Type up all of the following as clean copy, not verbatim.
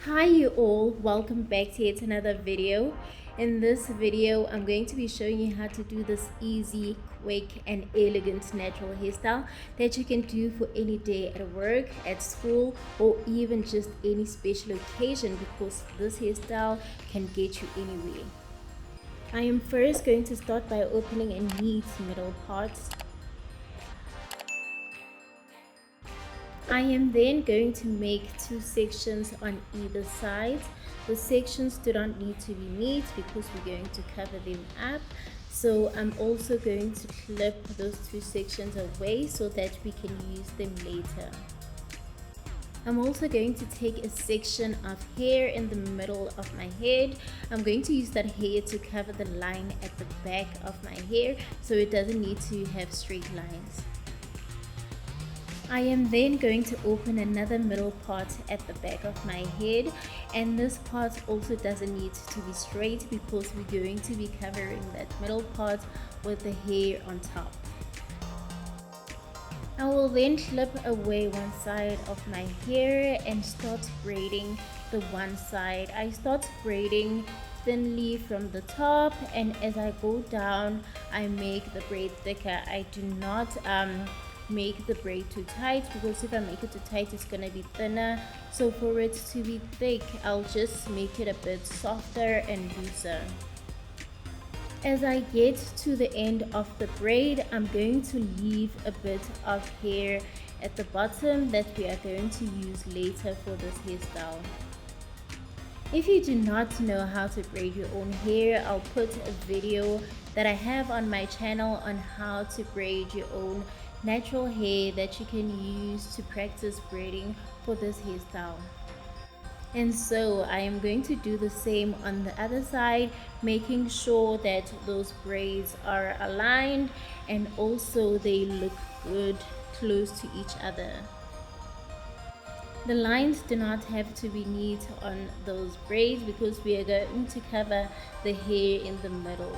Hi you all, welcome back to yet another video. In this video I'm going to be showing you how to do this easy, quick and elegant natural hairstyle that you can do for any day at work, at school, or even just any special occasion, because this hairstyle can get you anywhere. I am first going to start by opening a neat middle part. I am then going to make two sections on either side. The sections do not need to be neat because we're going to cover them up. So I'm also going to clip those two sections away so that we can use them later. I'm also going to take a section of hair in the middle of my head. I'm going to use that hair to cover the line at the back of my hair so it doesn't need to have straight lines. I am then going to open another middle part at the back of my head, and this part also doesn't need to be straight because we're going to be covering that middle part with the hair on top. I will then clip away one side of my hair and start braiding the one side. I start braiding thinly from the top, and as I go down I make the braid thicker. I do not make the braid too tight, because if I make it too tight it's gonna be thinner. So for it to be thick I'll just make it a bit softer and looser. As I get to the end of the braid, I'm going to leave a bit of hair at the bottom that we are going to use later for this hairstyle. If you do not know how to braid your own hair, I'll put a video that I have on my channel on how to braid your own natural hair that you can use to practice braiding for this hairstyle. And so I am going to do the same on the other side, making sure that those braids are aligned and also they look good close to each other. The lines do not have to be neat on those braids because we are going to cover the hair in the middle.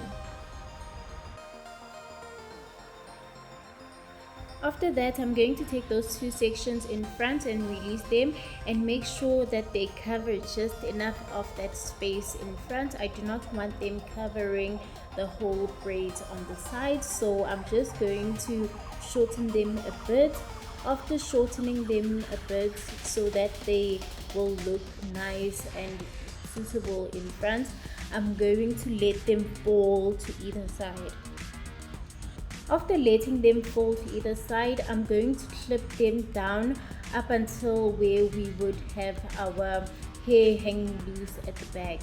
After that, I'm going to take those two sections in front and release them and make sure that they cover just enough of that space in front. I do not want them covering the whole braids on the side, so I'm just going to shorten them a bit. After shortening them a bit so that they will look nice and suitable in front, I'm going to let them fall to either side. After letting them fall to either side, I'm going to clip them down up until where we would have our hair hanging loose at the back.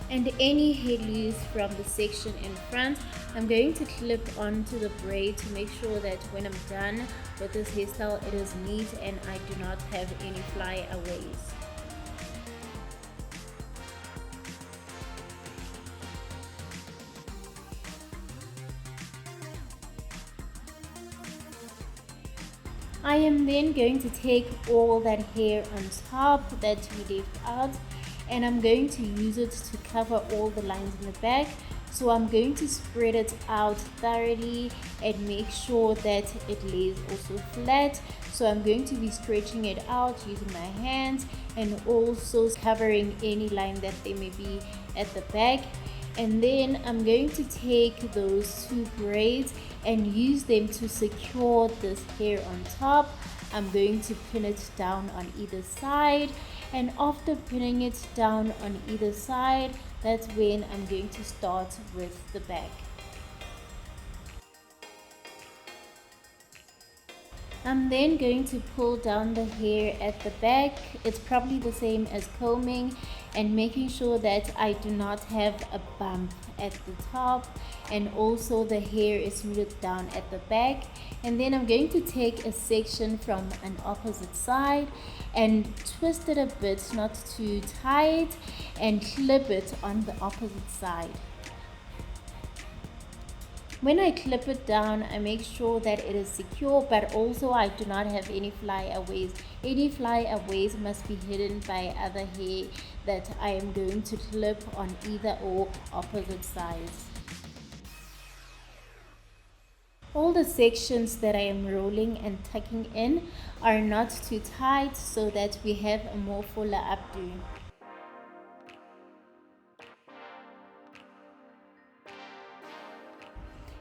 And any hair loose from the section in front, I'm going to clip onto the braid to make sure that when I'm done with this hairstyle it is neat and I do not have any flyaways. I am then going to take all that hair on top that we left out, and I'm going to use it to cover all the lines in the back. So I'm going to spread it out thoroughly and make sure that it lays also flat. So I'm going to be stretching it out using my hands and also covering any line that there may be at the back. And then I'm going to take those two braids and use them to secure this hair on top. I'm going to pin it down on either side, and after pinning it down on either side, that's when I'm going to start with the back. I'm then going to pull down the hair at the back. It's probably the same as combing, and making sure that I do not have a bump at the top, and also the hair is smoothed down at the back. And then I'm going to take a section from an opposite side and twist it a bit, not too tight, and clip it on the opposite side. When I clip it down, I make sure that it is secure, but also I do not have any flyaways. Any flyaways must be hidden by other hair that I am going to clip on either or opposite sides. All the sections that I am rolling and tucking in are not too tight so that we have a more fuller updo.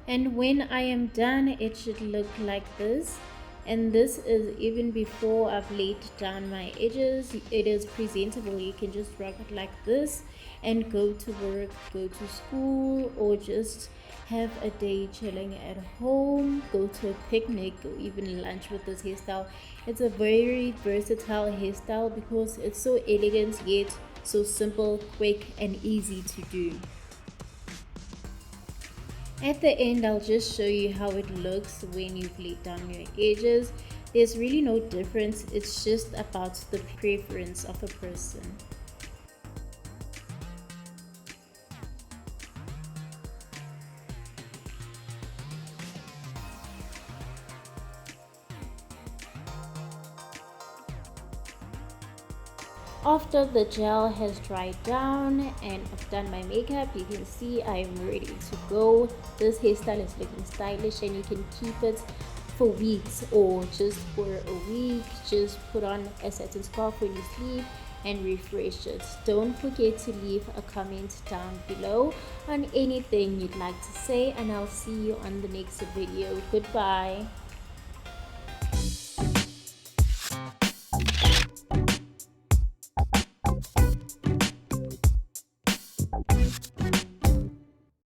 And when I am done, it should look like this. And this is even before I've laid down my edges. It is presentable. You can just rock it like this and go to work, go to school, or just have a day chilling at home, go to a picnic, or even lunch with this hairstyle. It's a very versatile hairstyle because it's so elegant yet so simple, quick, and easy to do. At the end, I'll just show you how it looks when you've laid down your edges. There's really no difference, it's just about the preference of a person. After the gel has dried down and I've done my makeup, you can see I am ready to go. This hairstyle is looking stylish and you can keep it for weeks or just for a week. Just put on a satin scarf when you sleep and refresh it. Don't forget to leave a comment down below on anything you'd like to say, and I'll see you on the next video. Goodbye.